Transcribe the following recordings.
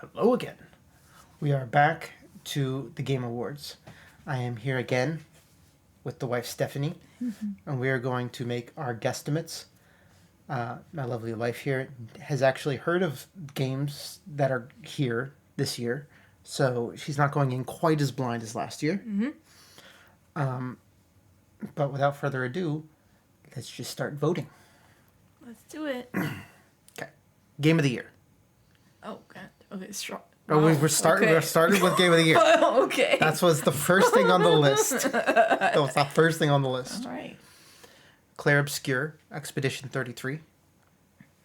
Hello again. We are back to the Game Awards. I am here again with the wife Stephanie, and we are going to make our guesstimates. My lovely wife here has actually heard of games that are here this year, so she's not going in quite as blind as last year. But without further ado, let's just start voting. Let's do it. Okay. Game of the year. Oh, God. Okay, strong. Oh, we're started with Game of the Year. Okay. That was the first thing on the list. That was the first thing on the list. All right. Claire Obscure, Expedition 33.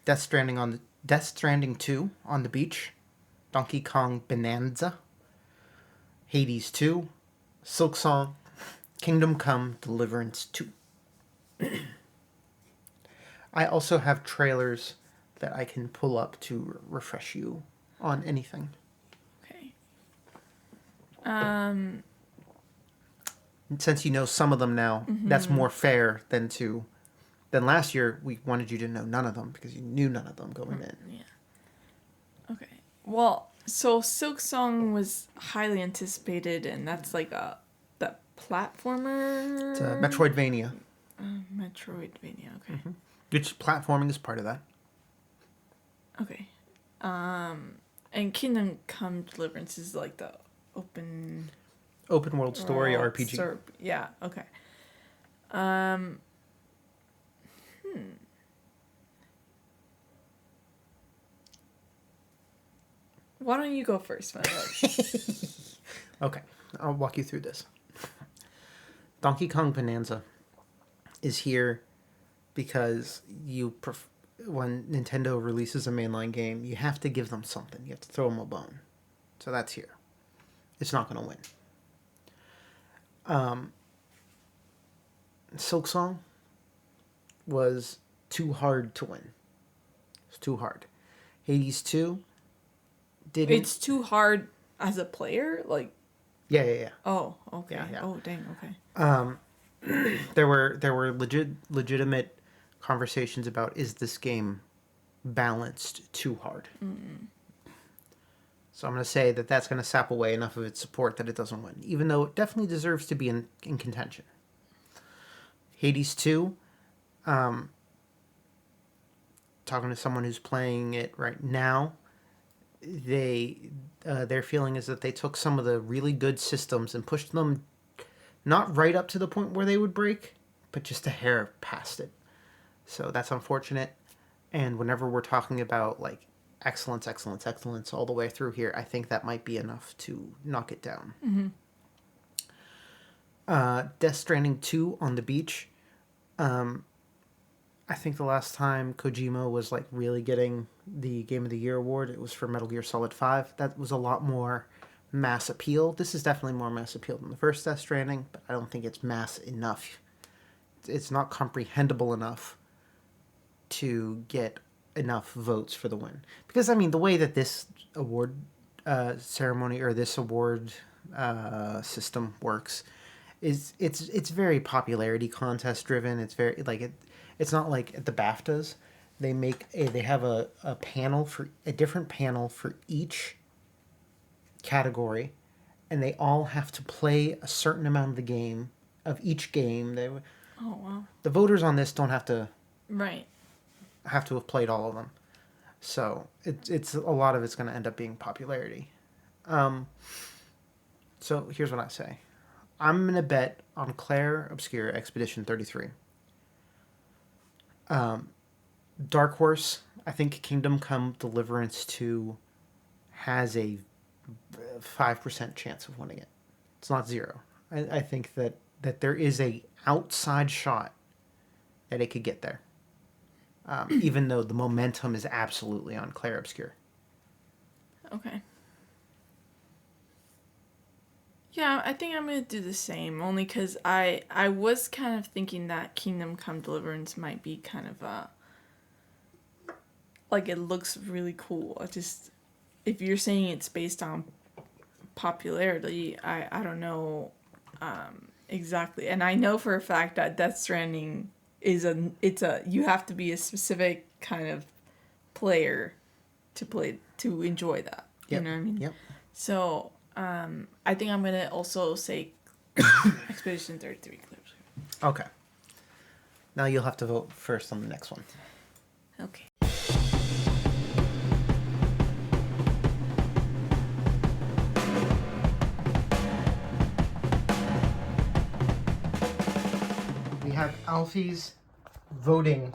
Death Stranding 2 on the beach. Donkey Kong Bonanza. Hades 2. Silksong. Kingdom Come Deliverance 2. I also have trailers that I can pull up to refresh you on anything. Okay. Since you know some of them now, that's more fair than last year. We wanted you to know none of them because you knew none of them going in. Yeah. Okay. Well, so Silk Song was highly anticipated, and that's like the platformer. It's a Metroidvania. Metroidvania. Okay. Mm-hmm. Which platforming is part of that. Okay. And Kingdom Come Deliverance is like the open world story RPG. Yeah. Okay. Why don't you go first, my love? Okay, I'll walk you through this. Donkey Kong Bonanza is here because when Nintendo releases a mainline game, you have to give them something. You have to throw them a bone. So that's here. It's not going to win. Silksong was too hard to win. It's too hard. Hades 2 didn't... It's too hard as a player? Like... Yeah. Oh, okay. Yeah. Oh, dang, okay. There were legitimate conversations about, is this game balanced too hard? So I'm going to say that that's going to sap away enough of its support that it doesn't win, even though it definitely deserves to be in contention. Hades 2, talking to someone who's playing it right now, their feeling is that they took some of the really good systems and pushed them not right up to the point where they would break, but just a hair past it. So that's unfortunate. And whenever we're talking about like excellence all the way through here, I think that might be enough to knock it down. Death Stranding 2 on the beach. I think the last time Kojima was like really getting the Game of the Year award, it was for Metal Gear Solid 5. That was a lot more mass appeal. This is definitely more mass appeal than the first Death Stranding, but I don't think it's mass enough. It's not comprehensible enough to get enough votes for the win. Because, I mean, the way that this award ceremony or this award system works is it's very popularity contest driven. It's very like it's not like at the BAFTAs. They have a different panel for each category, and they all have to play a certain amount of each game. Oh, wow. The voters on this don't have to Right. have played all of them. So it's a lot of it's going to end up being popularity. So here's what I say. I'm going to bet on Claire Obscure Expedition 33. Dark Horse, I think Kingdom Come Deliverance 2 has a 5% chance of winning it. It's not 0. I think that there is a outside shot that it could get there. Even though the momentum is absolutely on Claire Obscure. Okay. Yeah, I think I'm going to do the same, only because I was kind of thinking that Kingdom Come Deliverance might be kind of like it looks really cool. If you're saying it's based on popularity, I don't know exactly. And I know for a fact that Death Stranding you have to be a specific kind of player to enjoy that. You know what I mean? Yep. So, I think I'm gonna also say Expedition 33 Clips. Okay. Now you'll have to vote first on the next one. Okay. We have Alfie's voting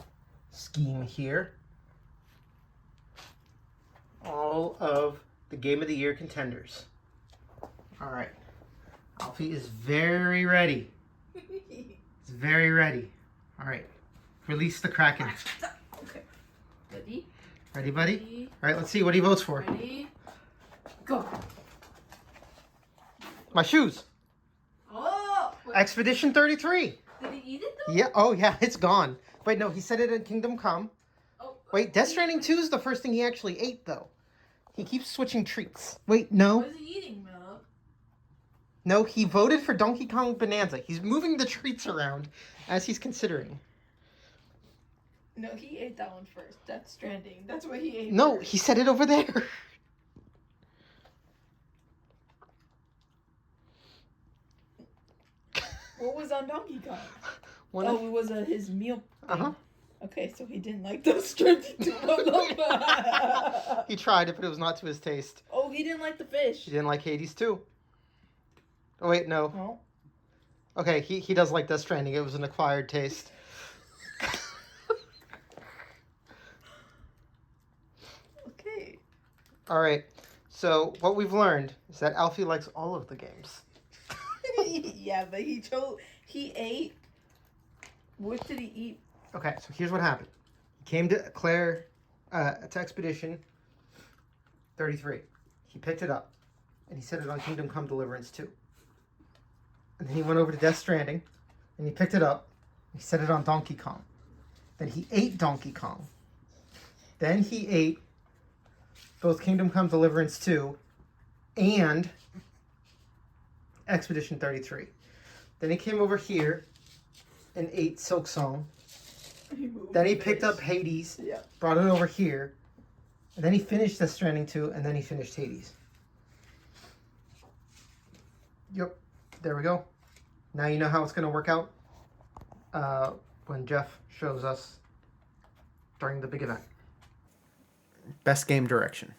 scheme here. All of the Game of the Year contenders. All right. Alfie is very ready. He's very ready. All right. Release the Kraken. Okay. Ready? Ready, buddy? Ready. All right, let's see what he votes for. Ready? Go. My shoes. Oh! Wait, Expedition 33. did he eat it though? Yeah. Oh, yeah. It's gone. Wait, no. He said it in Kingdom Come. Oh, Wait, Death Stranding 2 is the first thing he actually ate, though. He keeps switching treats. Wait, no. what is he eating, Milo? No, he voted for Donkey Kong Bonanza. He's moving the treats around as he's considering. No, he ate that one first. Death Stranding. That's what he ate. No, first. he said it over there. What was on Donkey Kong? One Oh, of- it was his meal. Thing. Uh-huh. Okay, so he didn't like Death Stranding too much. He tried it, but it was not to his taste. Oh, he didn't like the fish. He didn't like Hades too. Oh, wait, no. Oh. Okay, he does like Death Stranding. It was an acquired taste. Okay. All right. So what we've learned is that Alfie likes all of the games. Yeah, but he ate. What did he eat? Okay, so here's what happened. He came to Claire, to Expedition 33. He picked it up, and he set it on Kingdom Come Deliverance 2. And then he went over to Death Stranding, and he picked it up, and he set it on Donkey Kong. Then he ate Donkey Kong. Then he ate both Kingdom Come Deliverance 2 and Expedition 33. Then he came over here and ate Silk Song. Then he picked up Hades, Yeah. brought it over here, and then he finished Death Stranding 2, and then he finished Hades. Yep, there we go. Now you know how it's going to work out when Geoff shows us during the big event. Best game direction.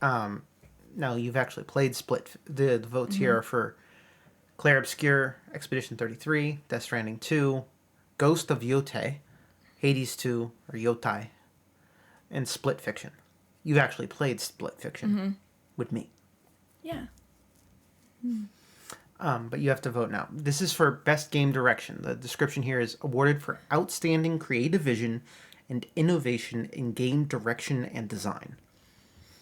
Now you've actually played Split. The votes here are for Clair Obscur, Expedition 33, Death Stranding 2, Ghost of Yotei, Hades 2, or Yotai, and Split Fiction. You've actually played Split Fiction with me. Yeah. But you have to vote now. This is for Best Game Direction. The description here is awarded for outstanding creative vision and innovation in game direction and design.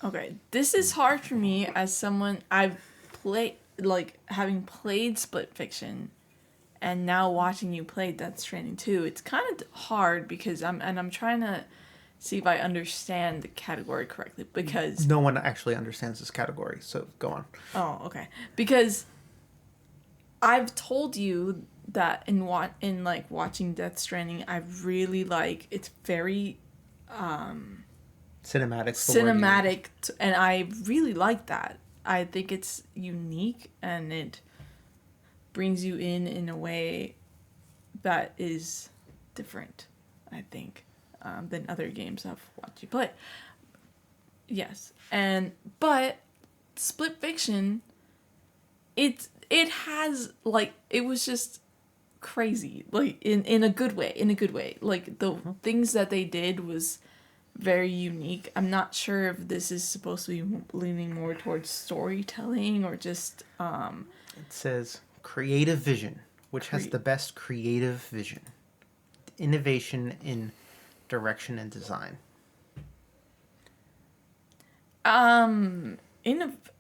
Okay, this is hard for me as someone I've played, like having played Split Fiction, and now watching you play Death Stranding 2. It's kind of hard because I'm trying to see if I understand the category correctly because No one actually understands this category, so go on. oh okay because I've told you that in watching Death Stranding I really like it's very Cinematic. and I really like that. I think it's unique and it brings you in a way that is different, I think, than other games I've watched you play. Yes, but Split Fiction, it has like it was just crazy, like in a good way. Like the things that they did was very unique. I'm not sure if this is supposed to be leaning more towards storytelling or just It says creative vision, which has the best creative vision. Innovation in direction and design.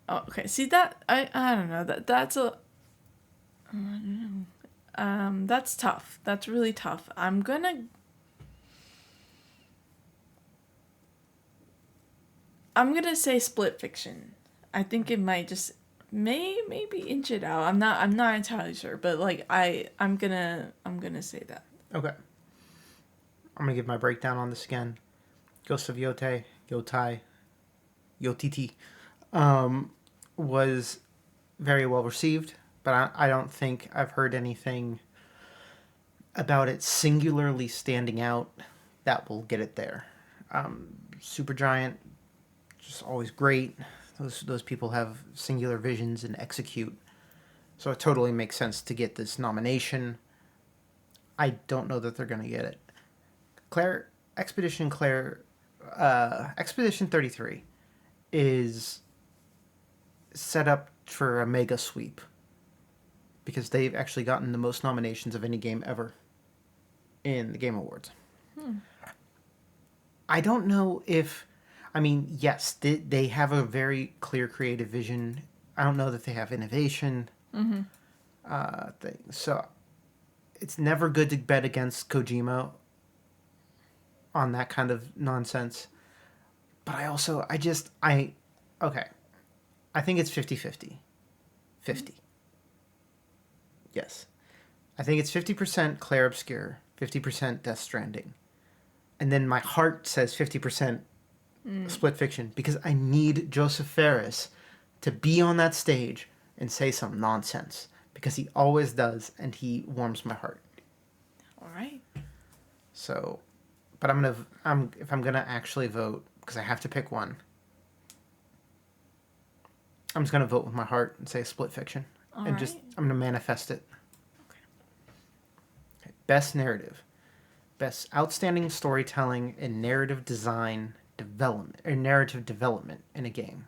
okay, see that I don't know that's a I don't know. That's tough. That's really tough. I'm gonna say Split Fiction. I think it might just maybe inch it out. I'm not entirely sure, but like I'm gonna say that. Okay. I'm going to give my breakdown on this again. Ghost of Yotei, Yotai, YOTT, was very well received, but I don't think I've heard anything about it singularly standing out that will get it there. Supergiant, just always great. Those people have singular visions and execute. So it totally makes sense to get this nomination. I don't know that they're going to get it. Expedition 33 is set up for a mega sweep because they've actually gotten the most nominations of any game ever in the Game Awards. I don't know if, I mean, yes, they have a very clear creative vision. I don't know that they have innovation. So it's never good to bet against Kojima on that kind of nonsense. But okay. I think it's 50-50. 50. Yes. I think it's 50% Clair Obscur, 50% Death Stranding. And then my heart says 50% Split Fiction because I need Joseph Ferris to be on that stage and say some nonsense because he always does and he warms my heart. All right. So, but if I'm gonna actually vote because I have to pick one, I'm just gonna vote with my heart and say Split Fiction. All and right. just I'm gonna manifest it. Okay. Best narrative, best outstanding storytelling and narrative development in a game.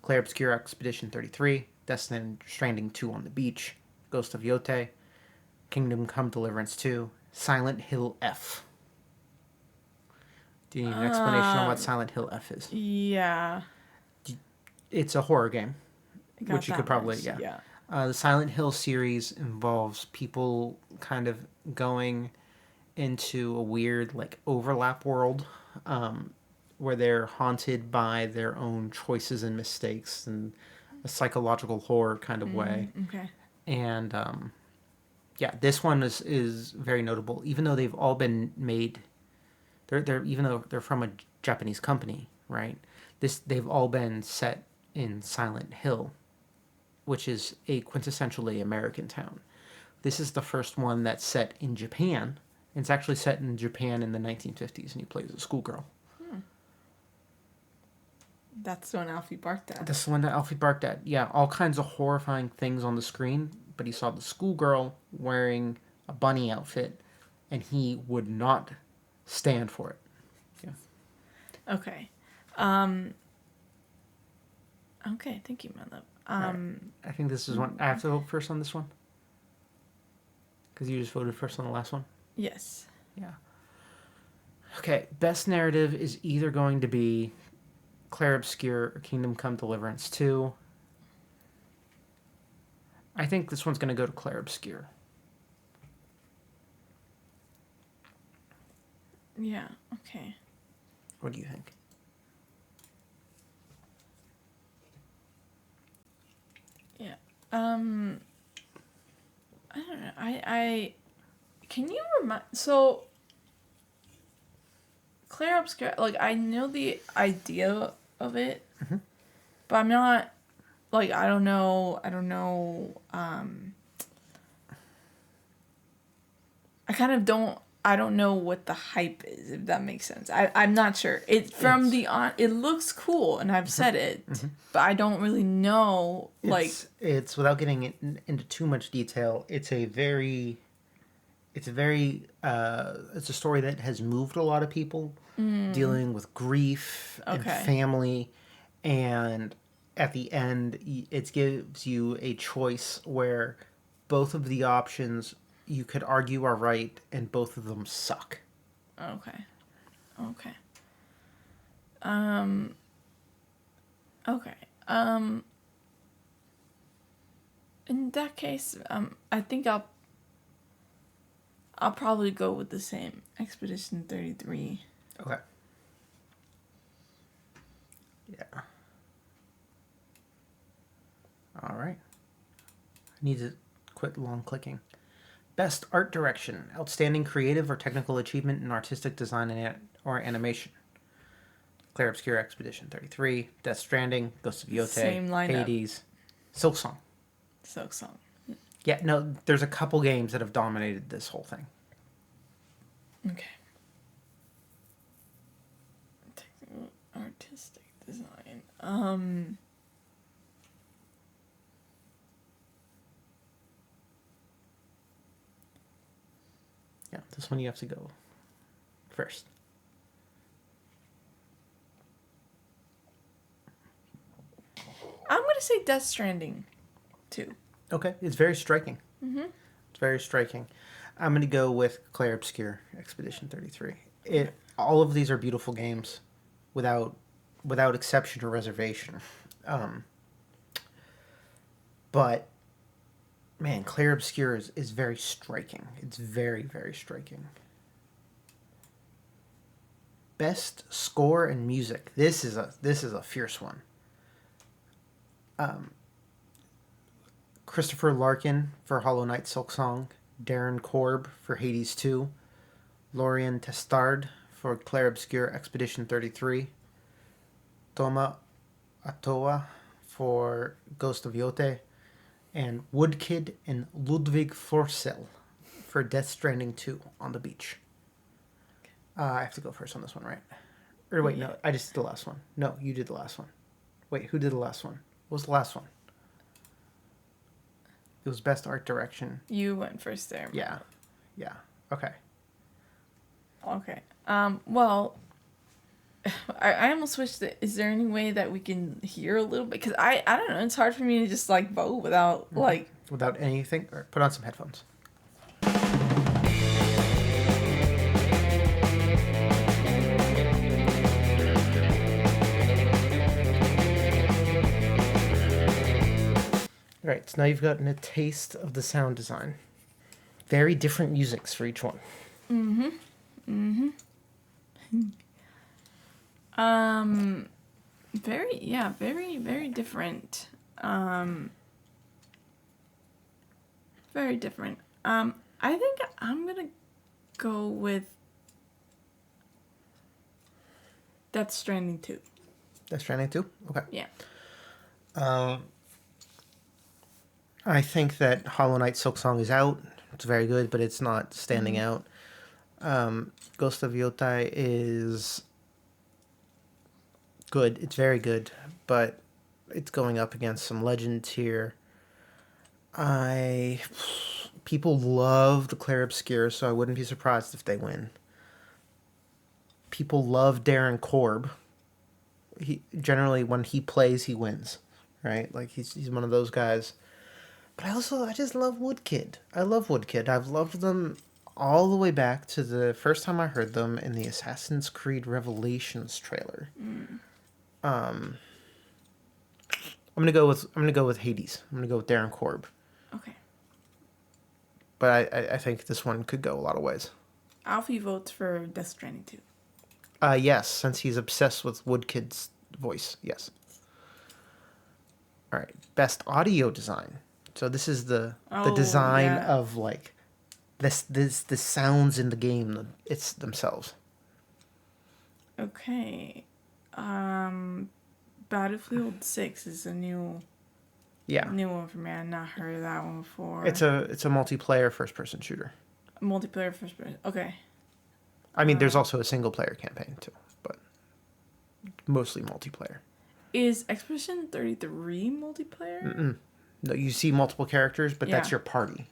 Clair Obscur Expedition 33, Death Stranding 2 on the Beach, Ghost of Yote, Kingdom Come Deliverance 2, Silent Hill F. Do you need an explanation on what Silent Hill F is? Yeah. It's a horror game, I which you could probably, much. yeah. The Silent Hill series involves people kind of going into a weird, like, overlap world where they're haunted by their own choices and mistakes in a psychological horror kind of way. Okay. And, yeah, this one is very notable, even though they've all been made... even though they're from a Japanese company, right? They've all been set in Silent Hill, which is a quintessentially American town. This is the first one that's set in Japan. It's actually set in Japan in the 1950s, and you play as a schoolgirl. That's the one Alfie barked at. That's the one that Alfie barked at. Yeah, all kinds of horrifying things on the screen, but he saw the schoolgirl wearing a bunny outfit, and he would not stand for it. Yeah. Okay. Okay, thank you, my love. I think this is one. I have to vote first on this one? Because you just voted first on the last one? Yes. Yeah. Okay, best narrative is either going to be Clair Obscur or Kingdom Come Deliverance 2. I think this one's going to go to Clair Obscur. Yeah, okay. What do you think? Yeah. I don't know. I can you remind so Clair Obscur, like, I know the idea of it, but I'm not, like, I don't know, I don't know what the hype is, if that makes sense. I'm not sure. It looks cool, and I've said it, but I don't really know, like... It's without getting into too much detail, it's a story that has moved a lot of people, dealing with grief and family, and at the end, it gives you a choice where both of the options you could argue are right, and both of them suck. Okay. Okay. In that case, I think I'll probably go with the same Expedition 33. Okay. Yeah. All right. I need to quit long clicking. Best art direction, outstanding creative or technical achievement in artistic design or animation. Clair Obscur Expedition 33, Death Stranding, Ghost of Yotei, Same lineup. Hades, Silksong. Silksong. Yeah, no, there's a couple games that have dominated this whole thing. Okay. Technical artistic design. Yeah, this one you have to go first. I'm gonna say Death Stranding, too. Okay, it's very striking. Mm-hmm. It's very striking. I'm going to go with Clair Obscur Expedition 33. All of these are beautiful games, without exception or reservation. But man, Clair Obscur is very striking. It's very, very striking. Best score and music. This is a fierce one. Christopher Larkin for Hollow Knight Silksong, Darren Korb for Hades 2, Lorien Testard for Clair Obscur Expedition 33, Toma Atoa for Ghost of Yotei, and Woodkid and Ludwig Forsell for Death Stranding 2 on the beach. I have to go first on this one, right? Or wait, no, I just did the last one. No, you did the last one. Wait, who did the last one? What was the last one? It was Best Art Direction. You went first there. Yeah. Yeah. Okay. Okay. Well, I almost wish that, is there any way that we can hear a little bit? Because I don't know, it's hard for me to just, like, vote without, like... Without anything? Or put on some headphones. Alright, so now you've gotten a taste of the sound design. Very different musics for each one. Mm-hmm. Mm-hmm. Very, very different. Very different. I think I'm gonna go with Death Stranding 2. Death Stranding 2? Okay. Yeah. I think that Hollow Knight Silksong is out. It's very good, but it's not standing out. Ghost of Yotei is good. It's very good, but it's going up against some legends here. People love the Clair Obscur, so I wouldn't be surprised if they win. People love Darren Korb. He generally, when he plays, he wins, right? Like he's one of those guys. But I just love Woodkid. I love Woodkid. I've loved them all the way back to the first time I heard them in the Assassin's Creed Revelations trailer. I'm gonna go with Hades. I'm gonna go with Darren Korb. Okay. But I think this one could go a lot of ways. Alfie votes for Death Stranding 2. Yes, since he's obsessed with Woodkid's voice. Yes. All right. Best audio design. So this is the design of like the sounds in the game. It's themselves. Okay. Battlefield 6 is a new one for me. I've not heard of that one before. It's a multiplayer first person shooter. Multiplayer first person. Okay. I mean, there's also a single player campaign too, but mostly multiplayer. Is Expedition 33 multiplayer? Mm-mm. No, you see multiple characters, but that's your party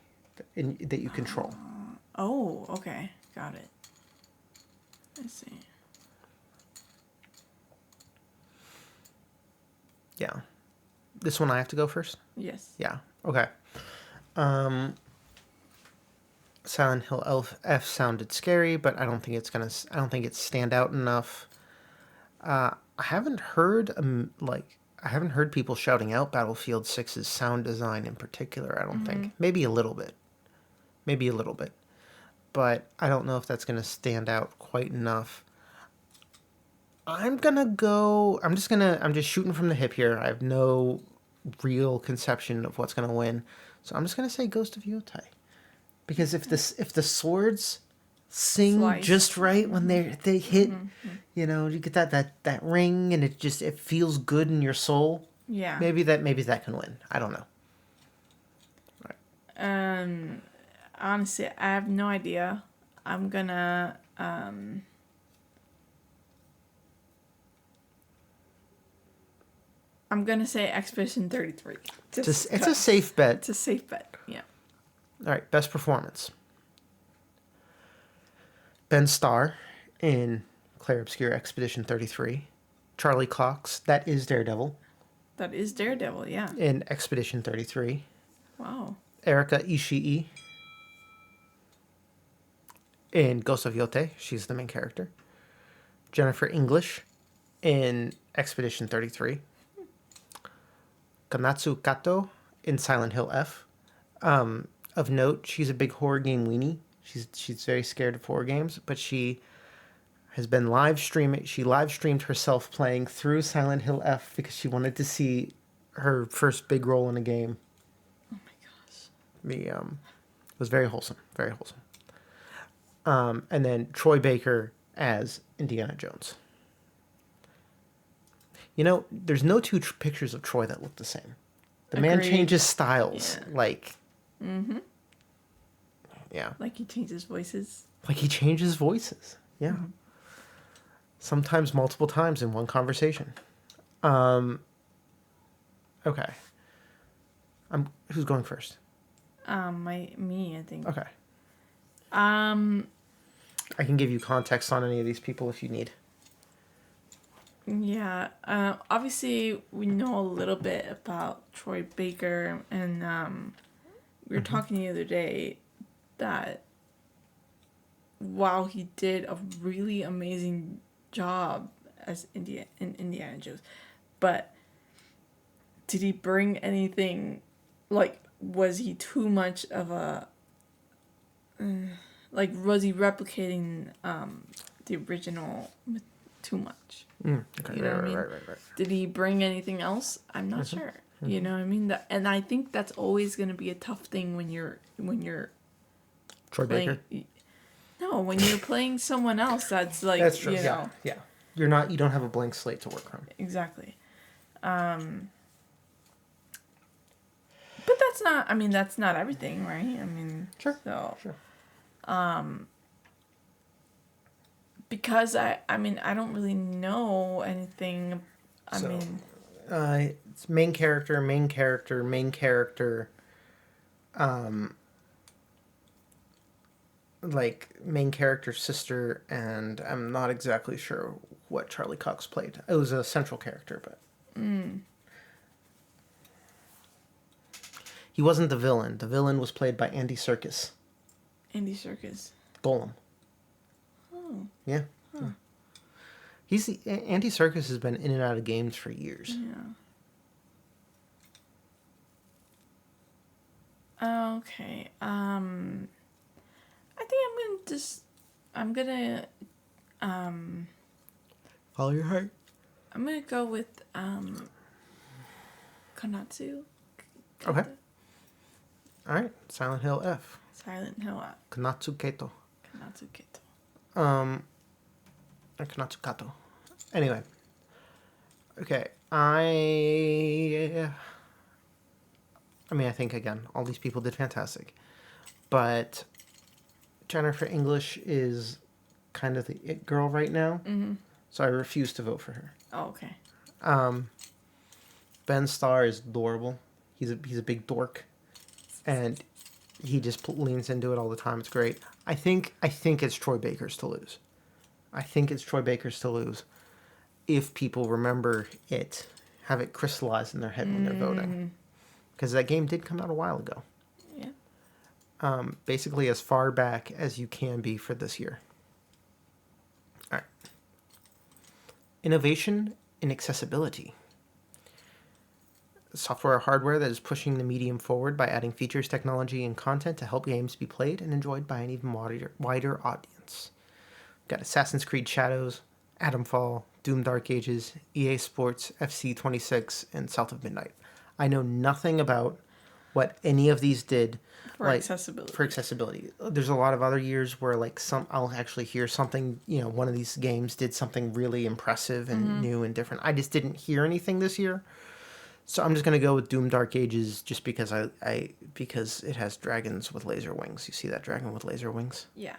that you control. Oh, okay. Got it. I see. Yeah. This one I have to go first? Yes. Yeah. Okay. Silent Hill F sounded scary, but I don't think it's stand out enough. I haven't heard people shouting out Battlefield 6's sound design in particular, I don't think. Maybe a little bit. But I don't know if that's going to stand out quite enough. I'm just shooting from the hip here. I have no real conception of what's going to win. So I'm just going to say Ghost of Yotei. Because if the swords sing slice. just right when they hit. You know, you get that ring, and it feels good in your soul. Yeah. Maybe that can win. I don't know. Honestly, I have no idea. I'm gonna say Expedition 33. It's a safe bet. It's a safe bet. Yeah. All right, best performance. Ben Starr in Clair Obscur Expedition 33. Charlie Cox, that is Daredevil, That is Daredevil, yeah. in Expedition 33. Wow. Erika Ishii in Ghost of Yote. She's the main character. Jennifer English in Expedition 33. Kanatsu Kato in Silent Hill F. Of note, she's a big horror game weenie. She's very scared of horror games, but she has been live streaming. She live streamed herself playing through Silent Hill F because she wanted to see her first big role in a game. Oh my gosh. It was very wholesome, very wholesome. And then Troy Baker as Indiana Jones. You know, there's no two pictures of Troy that look the same. The man Agreed. changes styles, Yeah. like. Yeah. Like he changes voices. Like he changes voices. Yeah. Sometimes multiple times in one conversation. Okay. Who's going first? Me, I think. Okay. Um, I can give you context on any of these people if you need. yeah. Obviously, we know a little bit about Troy Baker, and we were talking the other day that while he did a really amazing job as Indiana Jones, but did he bring anything? Like, was he too much of a like? Was he replicating the original too much? Okay. You know what I mean? Right. Did he bring anything else? I'm not sure. You know what I mean? And I think that's always going to be a tough thing when you're Troy playing. Baker. No, when you're playing someone else, that's like That's true. you know Yeah. You don't have a blank slate to work from. exactly. But that's not. I mean, that's not everything, right? I mean, Sure. So Sure. because I mean, I don't really know anything. I So, mean, it's main character. Like main character sister, and I'm not exactly sure what Charlie Cox played. It was a central character, but he wasn't the villain. The villain was played by Andy Serkis. Andy Serkis. Golem. Oh. Yeah. Huh. Andy Serkis has been in and out of games for years. Yeah. Okay. I think I'm gonna Follow your heart. I'm gonna go with Konatsu. Okay. All right. Silent Hill F. Silent Hill. Kanatsu Keto. Konatsu Kito. Or Kanatsu Kato. Anyway. Okay. I mean, I think, again, all these people did fantastic. But Jennifer English is kind of the it girl right now. Mm-hmm. So I refuse to vote for her. Oh, okay. Ben Starr is adorable. He's a big dork. And he just leans into it all the time. It's great. I think it's Troy Baker's to lose. If people remember it, have it crystallized in their head when they're voting. Because that game did come out a while ago. Yeah. Basically as far back as you can be for this year. All right. Innovation in accessibility. Software or hardware that is pushing the medium forward by adding features, technology, and content to help games be played and enjoyed by an even wider audience. We've got Assassin's Creed Shadows, Atomfall, Doom Dark Ages, EA Sports, FC 26, and South of Midnight. I know nothing about what any of these did. For accessibility. For accessibility. There's a lot of other years where like I'll actually hear something, one of these games did something really impressive and new and different. I just didn't hear anything this year. So I'm just gonna go with Doom Dark Ages just because because it has dragons with laser wings. You see that dragon with laser wings? Yeah.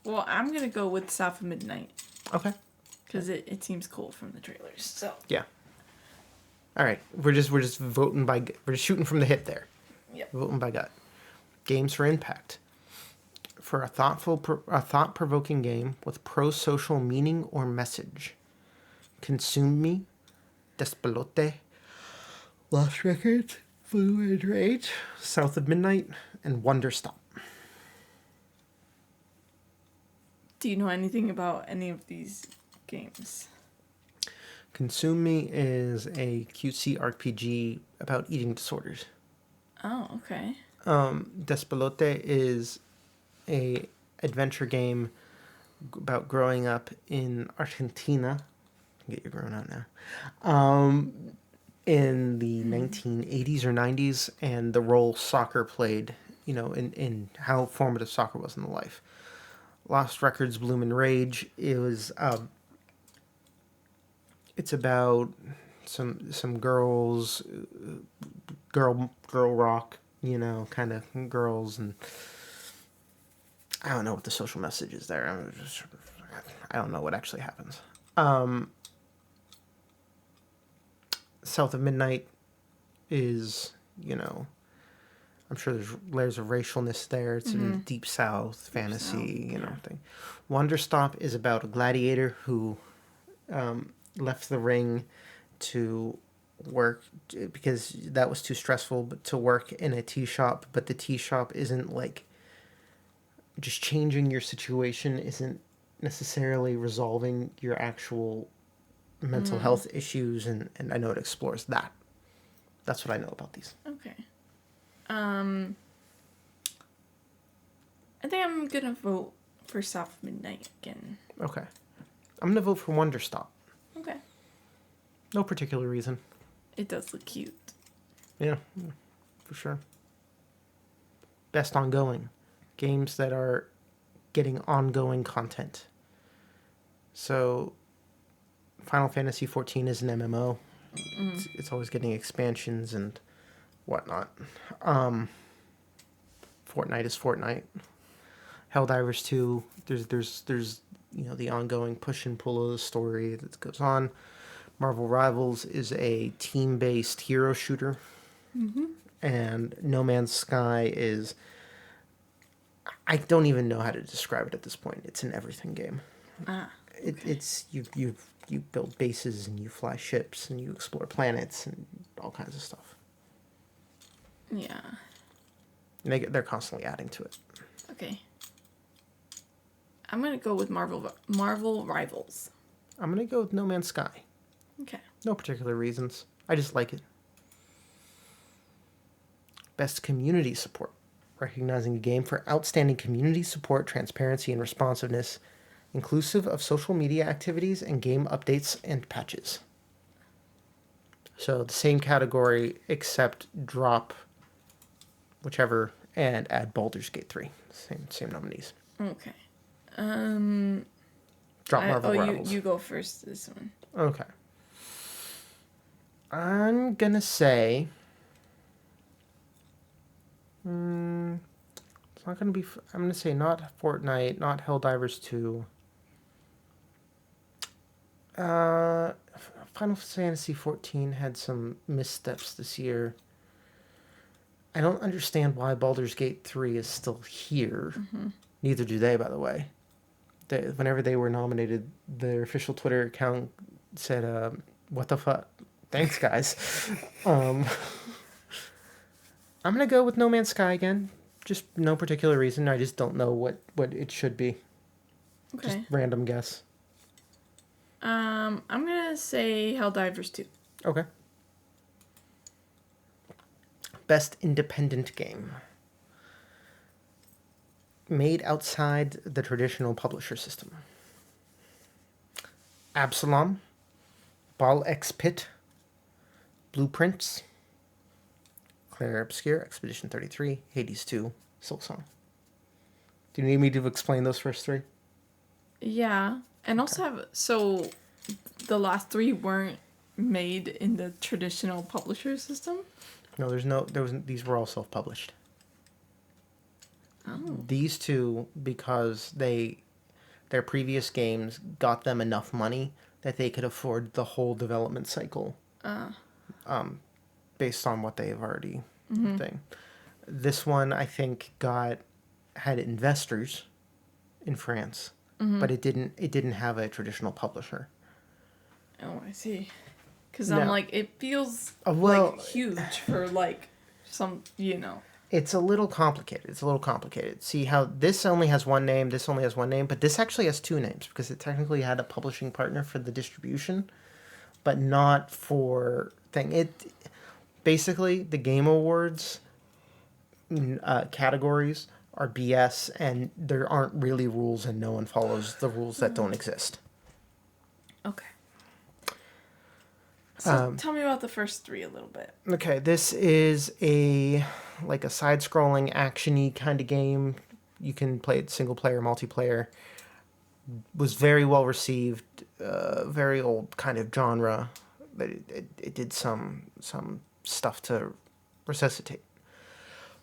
Well, I'm gonna go with South of Midnight. Okay. Because it seems cool from the trailers. So. Yeah. All right. We're just voting we're just shooting from the hip there. Yep. Voting by gut. Games for impact. For a thought-provoking game with pro-social meaning or message. Consume Me, Despelote, Lost Records, Fluid Rage, South of Midnight, and Wonder Stop. Do you know anything about any of these games? Consume Me is a cutesy RPG about eating disorders. Oh, okay. Despelote is a adventure game about growing up in Argentina. Get your grown out now. In the 1980s or 90s, and the role soccer played, in how formative soccer was in the life. Lost Records, Bloom and Rage. It's about some girls, girl rock, kind of girls, and I don't know what the social message is there. I don't know what actually happens. South of Midnight is, I'm sure there's layers of racialness there. It's in Deep South fantasy, thing. Wonder Stop is about a gladiator who left the ring to work because that was too stressful, but to work in a tea shop. But the tea shop isn't like just changing your situation, isn't necessarily resolving your actual mental health issues, and I know it explores that. That's what I know about these. Okay. I think I'm gonna vote for South of Midnight again. Okay. I'm gonna vote for Wonder Stop. Okay. No particular reason. It does look cute. Yeah, for sure. Best ongoing. Games that are getting ongoing content. So, Final Fantasy XIV is an MMO. It's always getting expansions and whatnot. Fortnite is Fortnite. Helldivers 2, there's the ongoing push and pull of the story that goes on. Marvel Rivals is a team-based hero shooter. And No Man's Sky is, I don't even know how to describe it at this point. It's an everything game. Okay. It's you build bases and you fly ships and you explore planets and all kinds of stuff. Yeah. And they're constantly adding to it. Okay. I'm gonna go with Marvel Rivals. I'm gonna go with No Man's Sky. Okay. No particular reasons. I just like it. Best community support. Recognizing a game for outstanding community support, transparency, and responsiveness, inclusive of social media activities and game updates and patches. So the same category, except drop whichever and add Baldur's Gate 3. Same nominees. Okay. Drop Marvel Rivals. You go first this one. Okay. I'm gonna say it's not gonna be. I'm gonna say not Fortnite, not Helldivers 2. Final Fantasy XIV had some missteps this year. I don't understand why Baldur's Gate 3 is still here. Neither do they, by the way. Whenever they were nominated, their official Twitter account said, what the fuck? Thanks, guys. I'm going to go with No Man's Sky again. Just no particular reason. I just don't know what it should be. Okay. Just random guess. I'm going to say Helldivers 2. Okay. Best independent game. Made outside the traditional publisher system. Absalom, Ball X Pit, Blueprints, Claire Obscure, Expedition 33, Hades 2, Silksong. Do you need me to explain those first three? Yeah. And also so the last three weren't made in the traditional publisher system? No, these were all self-published. Oh. These two, because their previous games got them enough money that they could afford the whole development cycle. Based on what they've already thing. This one I think had investors in France, but it didn't have a traditional publisher. Oh, I see. Because No. I'm like, it feels Well- like huge for like some, It's a little complicated. See how this only has one name, this only has one name, but this actually has two names because it technically had a publishing partner for the distribution, but not for thing. It basically the Game Awards categories are BS, and there aren't really rules, and no one follows the rules that don't exist. Okay. So tell me about the first three a little bit. Okay, this is a side-scrolling action-y kind of game. You can play it single player, multiplayer. Was very well received. Very old kind of genre, but it did some stuff to resuscitate.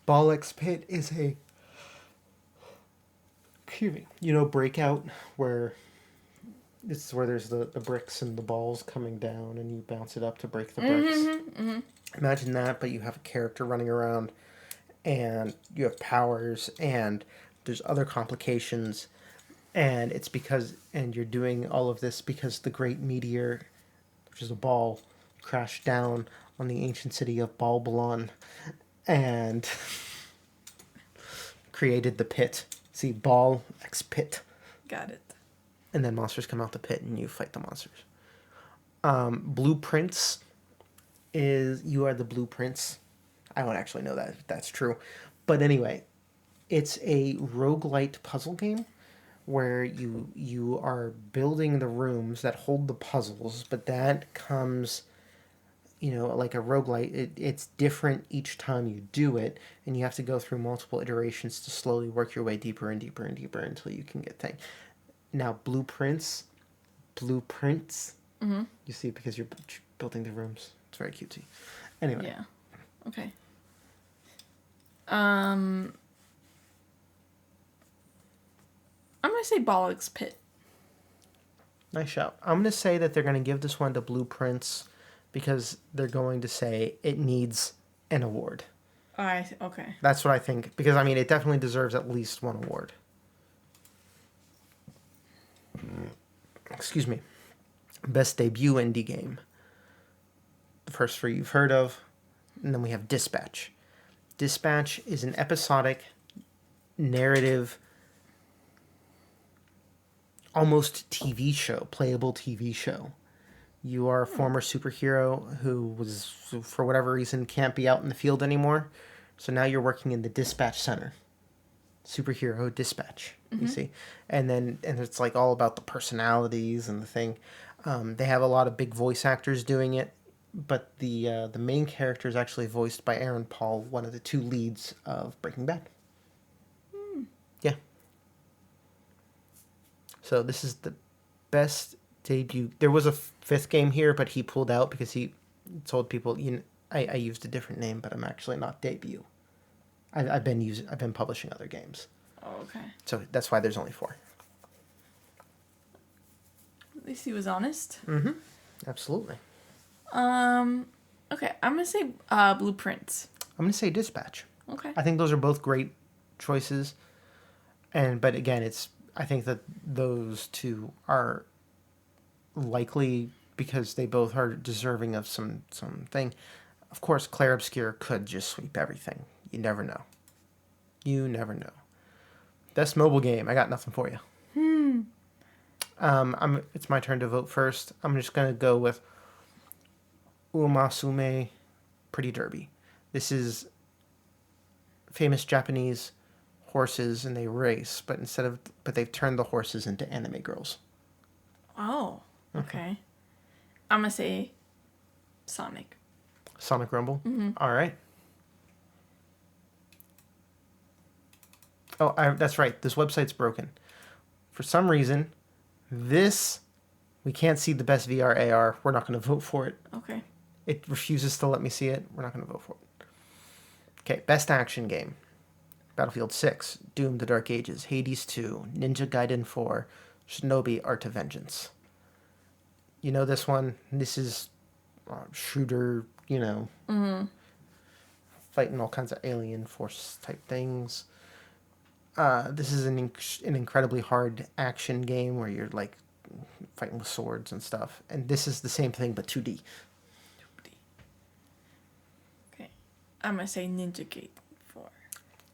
Bollock's Pit is a Breakout, where this is where there's the bricks and the balls coming down and you bounce it up to break the bricks. Imagine that, but you have a character running around and you have powers and there's other complications, and you're doing all of this because the great meteor, which is a ball, crashed down on the ancient city of Balbalon and created the pit. See, ball x pit. Got it. And then monsters come out the pit and you fight the monsters. Blueprints you are the blueprints. I don't actually know that if that's true. But anyway, it's a roguelite puzzle game where you are building the rooms that hold the puzzles, but that comes, like a roguelite, it's different each time you do it, and you have to go through multiple iterations to slowly work your way deeper and deeper and deeper until you can get things. Now, blueprints, you see, because you're building the rooms. It's very cutesy. Anyway. Yeah. Okay. I'm gonna say Bollock's Pit. Nice shout. I'm going to say that they're going to give this one to Blueprints because they're going to say it needs an award. Okay. That's what I think, because it definitely deserves at least one award. Excuse me. Best debut indie game. The first three you've heard of. And then we have Dispatch. Dispatch is an episodic, narrative, almost TV show, playable TV show. You are a former superhero who for whatever reason, can't be out in the field anymore. So now you're working in the dispatch center. Superhero dispatch, you see. And it's like all about the personalities and the thing. They have a lot of big voice actors doing it, but the main character is actually voiced by Aaron Paul, one of the two leads of Breaking Bad. Yeah. So this is the best debut. There was a fifth game here, but he pulled out because he told people, I used a different name, but I'm actually not debut. I've been publishing other games. Oh, okay. So that's why there's only 4. At least he was honest. Mm-hmm. Absolutely. Okay, I'm gonna say Blueprints. I'm gonna say Dispatch. Okay. I think those are both great choices, but again, I think that those two are likely because they both are deserving of something. Of course, Claire Obscure could just sweep everything. You never know. Best mobile game. I got nothing for you. It's my turn to vote first. I'm just gonna go with Umasume Pretty Derby. This is famous Japanese horses and they race, but they've turned the horses into anime girls. Oh, okay. I'm gonna say Sonic. Sonic Rumble. All right. Oh, that's right. This website's broken. For some reason, this we can't see the best VR AR. We're not going to vote for it. Okay. It refuses to let me see it. We're not going to vote for it. Okay, best action game. Battlefield 6, Doom: The Dark Ages, Hades 2, Ninja Gaiden 4, Shinobi: Art of Vengeance. You know this one? This is shooter, fighting all kinds of alien force type things. This is an incredibly hard action game where you're like fighting with swords and stuff. And this is the same thing but 2D. Okay. I'm going to say Ninja Gaiden 4.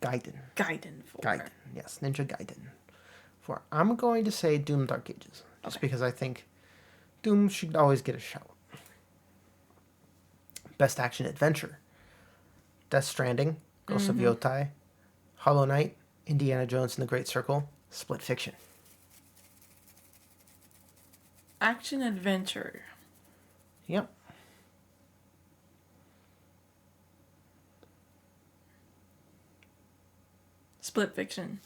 Gaiden. Gaiden 4. Gaiden. Yes, Ninja Gaiden 4. I'm going to say Doom: Dark Ages. Just because I think Doom should always get a shout. Best action adventure. Death Stranding, Ghost of Yotai, Hollow Knight, Indiana Jones and the Great Circle, Split Fiction. Action adventure. Yep. Split Fiction.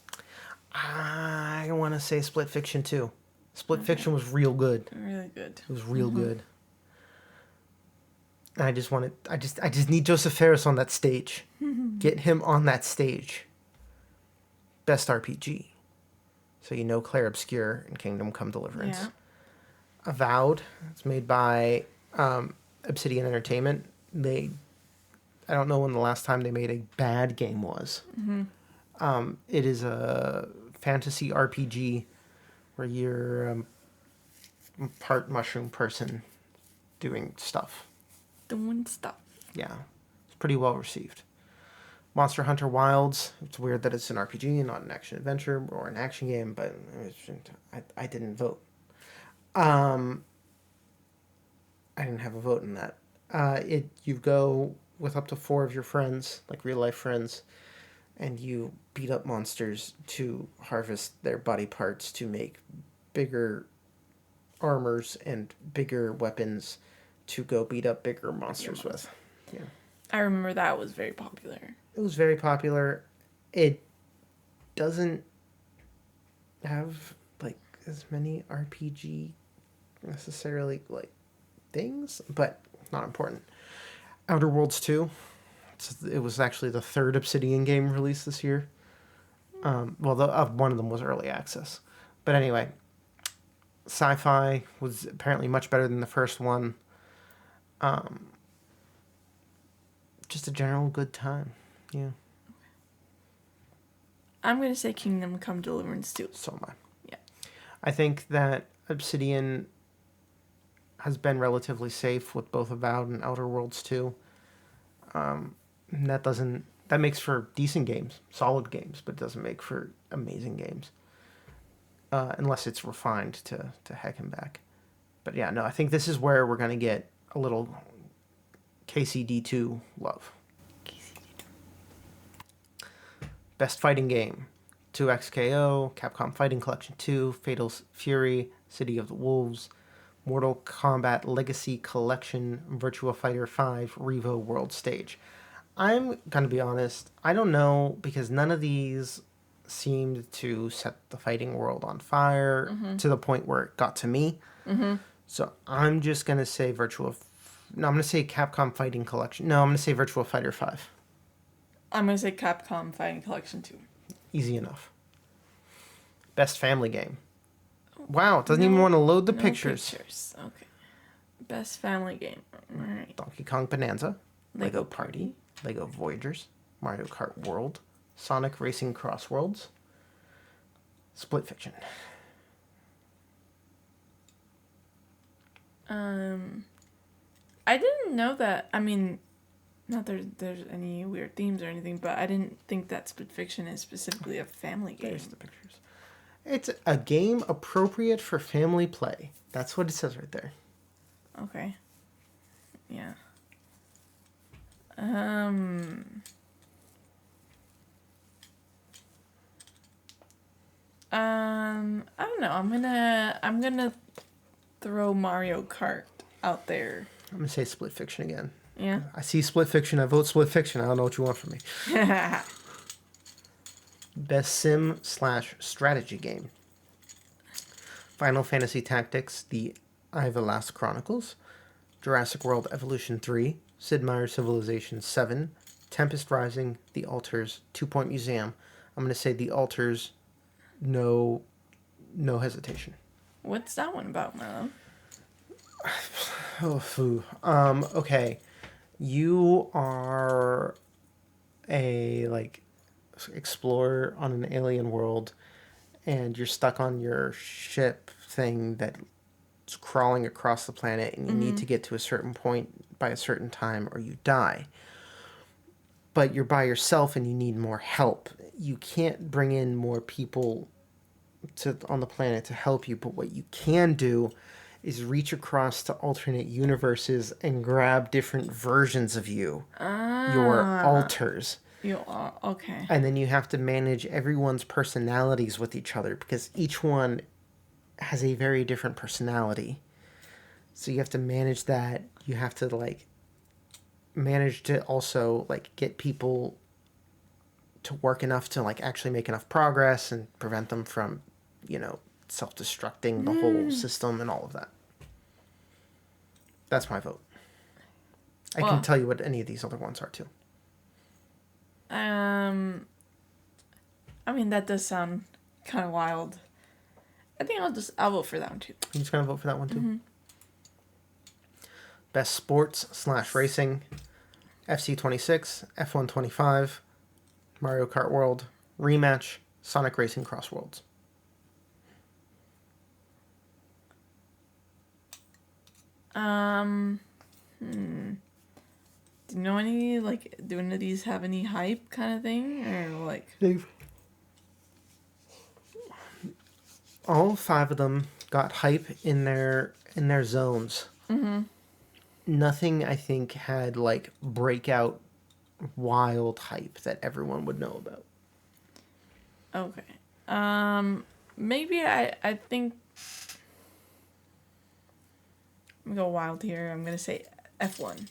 I want to say Split Fiction too. Split Fiction was real good. Really good. It was real good. And I just need Joseph Ferris on that stage. Get him on that stage. Best RPG. So you know Claire Obscure and Kingdom Come Deliverance. Yeah. Avowed. It's made by Obsidian Entertainment. I don't know when the last time they made a bad game was. It is a fantasy RPG where you're part mushroom person doing stuff. Doing stuff. Yeah, it's pretty well received. Monster Hunter Wilds. It's weird that it's an RPG and not an action adventure or an action game, but I didn't vote. I didn't have a vote in that. You go with up to 4 of your friends, like real life friends, and you beat up monsters to harvest their body parts to make bigger armors and bigger weapons to go beat up bigger monsters with. Yeah. I remember that was very popular. It was very popular. It doesn't have like as many RPG necessarily like things, but not important. Outer Worlds 2. It was actually the 3rd Obsidian game released this year. One of them was early access. But anyway, sci-fi was apparently much better than the first one. Just a general good time. Yeah. I'm going to say Kingdom Come Deliverance 2. So am I. Yeah. I think that Obsidian has been relatively safe with both Avowed and Outer Worlds 2. That makes for decent games, solid games, but it doesn't make for amazing games. Unless it's refined to heck him back. But yeah, no, I think this is where we're going to get a little KCD2 love. Best fighting game. 2XKO, Capcom Fighting Collection 2, Fatal Fury, City of the Wolves, Mortal Kombat Legacy Collection, Virtua Fighter 5, Revo World Stage. I'm going to be honest, I don't know, because none of these seemed to set the fighting world on fire to the point where it got to me. So I'm just going to say I'm going to say Capcom Fighting Collection. No, I'm going to say Virtua Fighter 5. I'm going to say Capcom Fighting Collection 2. Easy enough. Best family game. Wow, it doesn't even want to load the pictures. Okay. Best family game. All right. Donkey Kong Bonanza, Lego Party, Lego Voyagers, Mario Kart World, Sonic Racing Cross Worlds, Split Fiction. I didn't know that. I mean, not there's any weird themes or anything, but I didn't think that Split Fiction is specifically a family game. There's the pictures. It's a game appropriate for family play. That's what it says right there. Okay. Yeah. I don't know. I'm gonna throw Mario Kart out there. I'm gonna say Split Fiction again. Yeah. I see Split Fiction. I vote Split Fiction. I don't know what you want from me. Best sim/strategy game. Final Fantasy Tactics: The Ivalice Chronicles, Jurassic World Evolution 3, Sid Meier's Civilization 7, Tempest Rising, The Altars, 2 Point Museum. I'm going to say The Altars, no hesitation. What's that one about, Milo? Oh, foo. Okay. You are a, like, explorer on an alien world, and you're stuck on your ship thing that's crawling across the planet, and you need to get to a certain point by a certain time or you die. But you're by yourself and you need more help. You can't bring in more people on the planet to help you, but what you can do is reach across to alternate universes and grab different versions of you, your alters. You are okay. And then you have to manage everyone's personalities with each other because each one has a very different personality. So you have to manage that. You have to, like, manage to also, like, get people to work enough to, like, actually make enough progress and prevent them from, self-destructing the whole system and all of that. That's my vote. I can tell you what any of these other ones are too. I mean, that does sound kind of wild. I think I'll vote for that one too. I'm just gonna vote for that one too. Best sports/racing: FC26, F125, Mario Kart World, Rematch, Sonic Racing Cross Worlds. Do you know any, like, do any of these have any hype kind of thing? Or, like... All 5 of them got hype in their zones. Nothing, I think, had, like, breakout wild hype that everyone would know about. Okay. Maybe I think... I'm going to go wild here. I'm going to say F1.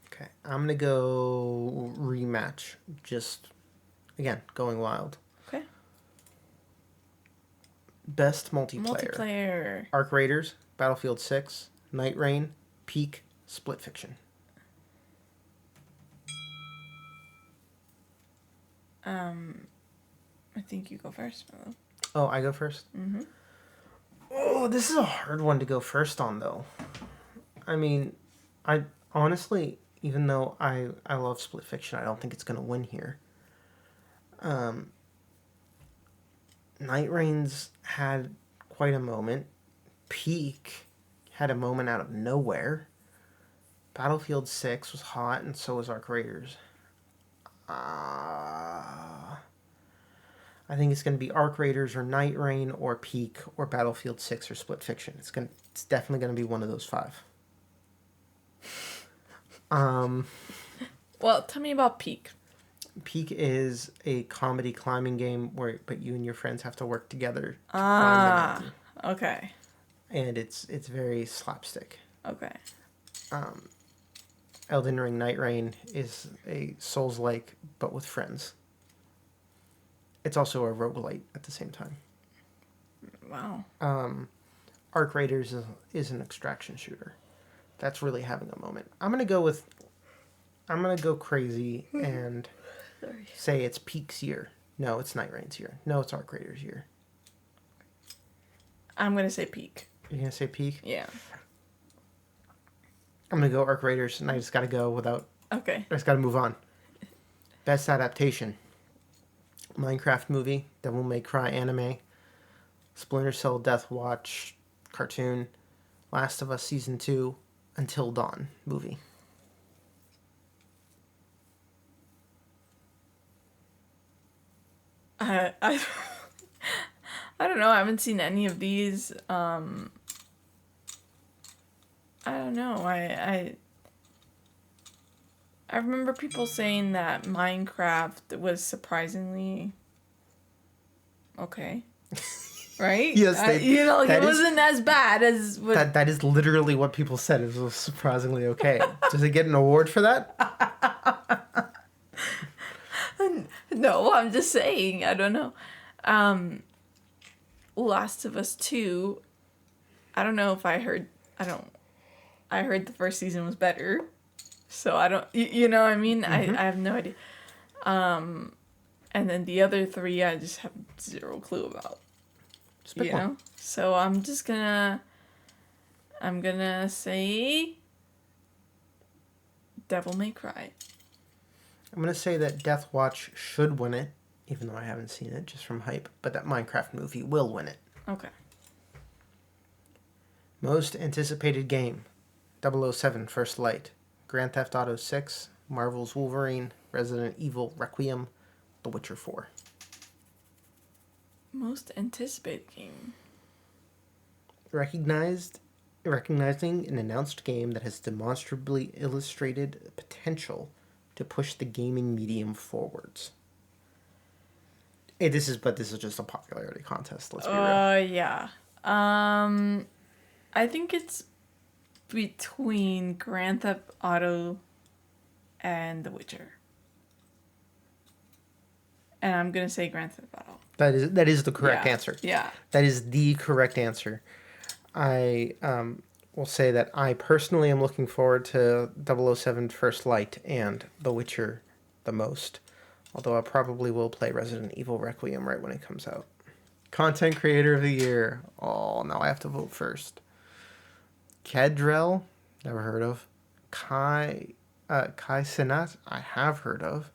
Okay. I'm going to go Rematch. Just, again, going wild. Okay. Best multiplayer. Arc Raiders, Battlefield 6, Night Rain, Peak, Split Fiction. I think you go first, Milo. Oh, I go first? Mm-hmm. Oh, this is a hard one to go first on, though. I mean, I honestly, even though I love Split Fiction, I don't think it's going to win here. Night Rain's had quite a moment. Peak had a moment out of nowhere. Battlefield 6 was hot, and so was Arc Raiders. I think it's going to be Arc Raiders or Night Rain or Peak or Battlefield 6 or Split Fiction. It's definitely going to be one of those 5. Well, tell me about Peak. Peak is a comedy climbing game but you and your friends have to work together to climb the mountain. Okay. And it's very slapstick. Okay. Elden Ring Night Rain is a Souls-like, but with friends. It's also a roguelite at the same time. Wow. Arc Raiders is an extraction shooter. That's really having a moment. I'm gonna go crazy and say it's Peak's year. No, it's Night Rain's year. No, it's Arc Raiders' year. I'm gonna say Peak. You're gonna say Peak? Yeah. I'm gonna go Arc Raiders, and I just gotta go without. Okay. I just gotta move on. Best adaptation: Minecraft movie, Devil May Cry anime, Splinter Cell Death Watch cartoon, Last of Us Season 2, Until Dawn movie. I I don't know. I haven't seen any of these. I don't know. I remember people saying that Minecraft was surprisingly okay. Right? Yes, it wasn't as bad as what... That is literally what people said. It was surprisingly okay. Does it get an award for that? No, I'm just saying. I don't know. Last of Us 2. I don't know if I heard. I heard the first season was better. So I don't. You know what I mean? I have no idea. And then the other three, I just have zero clue about. Pick one. So I'm just gonna say Devil May Cry. I'm gonna say that Death Watch should win it, even though I haven't seen it, just from hype. But that Minecraft movie will win it. Okay. Most anticipated game: 007 First Light, Grand Theft Auto 6, Marvel's Wolverine, Resident Evil Requiem, The Witcher 4. Most anticipated game. Recognizing an announced game that has demonstrably illustrated potential to push the gaming medium forwards. Hey, this is just a popularity contest. Let's be real. Yeah. I think it's between Grand Theft Auto and The Witcher. And I'm gonna say Grand Theft Auto. That is the correct answer. Yeah. That is the correct answer. I will say that I personally am looking forward to 007 First Light and The Witcher the most. Although I probably will play Resident Evil Requiem right when it comes out. Content Creator of the Year. Oh, now I have to vote first. Kedrell, never heard of. Kai Sinat, I have heard of.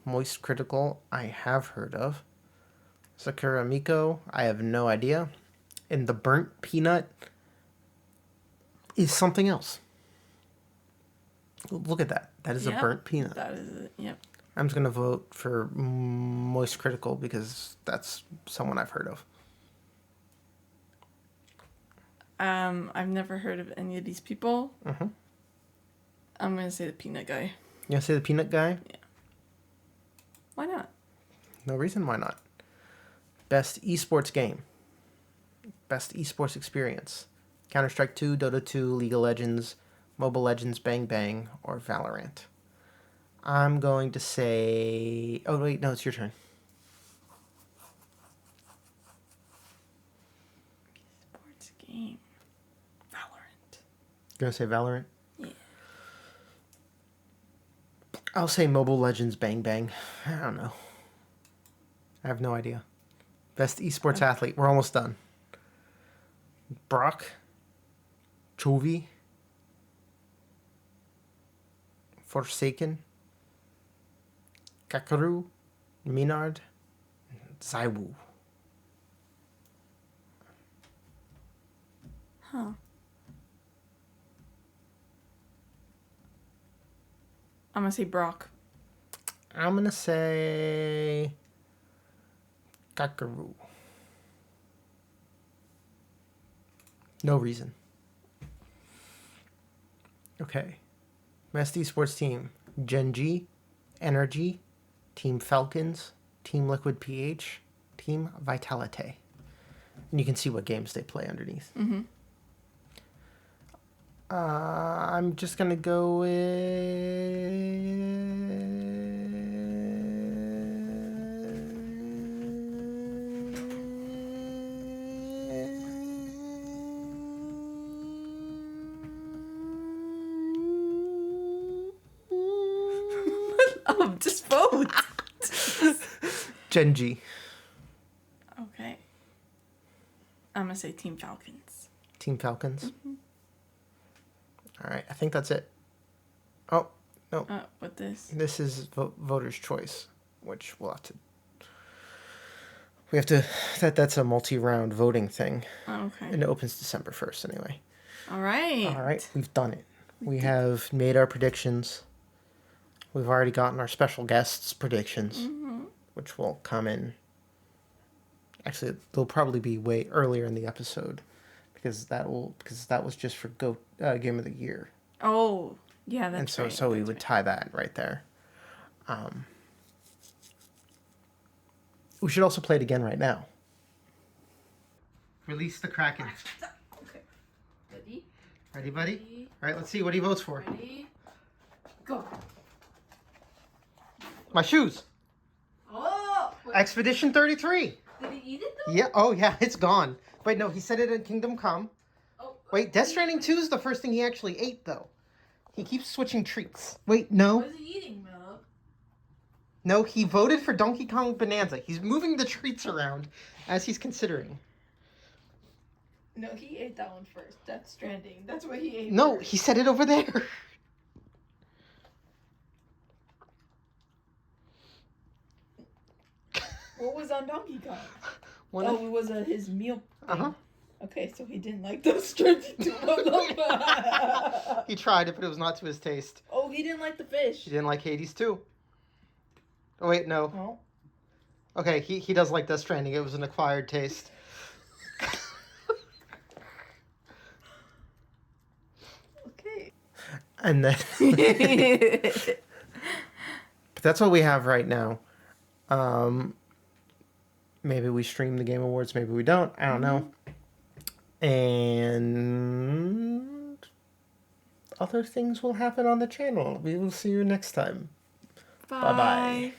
Moist Critical, I have heard of. Sakura Miko, I have no idea. And the Burnt Peanut is something else. Look at that. That is a burnt peanut. That is it. Yep. I'm just going to vote for Moist Critical because that's someone I've heard of. I've never heard of any of these people. Mm-hmm. I'm going to say the peanut guy. You going to say the peanut guy? Yeah. Why not? No reason why not. Best esports game. Best esports experience. Counter-Strike 2, Dota 2, League of Legends, Mobile Legends, Bang Bang, or Valorant. I'm going to say... Oh, wait, no, it's your turn. Sports game. Valorant. You're going to say Valorant? Yeah. I'll say Mobile Legends, Bang Bang. I don't know. I have no idea. Best esports athlete. We're almost done. Brock. Chovy. Forsaken. Kakaru. Minard. Zaiwu. Huh. I'm going to say Brock. I'm going to say... Kakaru. No reason. Okay. Best esports team. Gen.G, Energy, Team Falcons, Team Liquid PH, Team Vitalite. And you can see what games they play underneath. Mm-hmm. I'm just going to go Just vote. Gen.G. Okay. I'm going to say Team Falcons. Team Falcons. Mm-hmm. All right, I think that's it. Oh, no. What this? This is voter's choice, which we'll have to... We have to... That's a multi-round voting thing. Oh, okay. And it opens December 1st anyway. All right. All right, we've done it. We have made our predictions. We've already gotten our special guests' predictions, which will come in. Actually, they'll probably be way earlier in the episode, because that was just for Game of the Year. Oh, yeah, that's and right. So we would tie that right there. We should also play it again right now. Release the Kraken. Okay. Ready? Ready, buddy? All right, let's see what he votes for. Ready? Go. My shoes. Expedition 33. Did he eat it though? Yeah. Oh, yeah. It's gone. Wait, no. He said it in Kingdom Come. Oh, Wait, Death Stranding 2 is the first thing he actually ate, though. He keeps switching treats. Wait, no. What is he eating, Melo? No, he voted for Donkey Kong Bonanza. He's moving the treats around as he's considering. No, he ate that one first. Death Stranding. That's what he ate. No, first. he said it over there. What was on Donkey Kong? One Oh, it was his meal. Uh-huh. Okay, so he didn't like Death Stranding 2. He tried it, but it was not to his taste. Oh, he didn't like the fish. He didn't like Hades too. Oh, wait, no. Oh. Okay, he does like Death Stranding. It was an acquired taste. Okay. And then... But that's what we have right now. Maybe we stream the Game Awards, maybe we don't. I don't know. And other things will happen on the channel. We will see you next time. Bye. Bye-bye.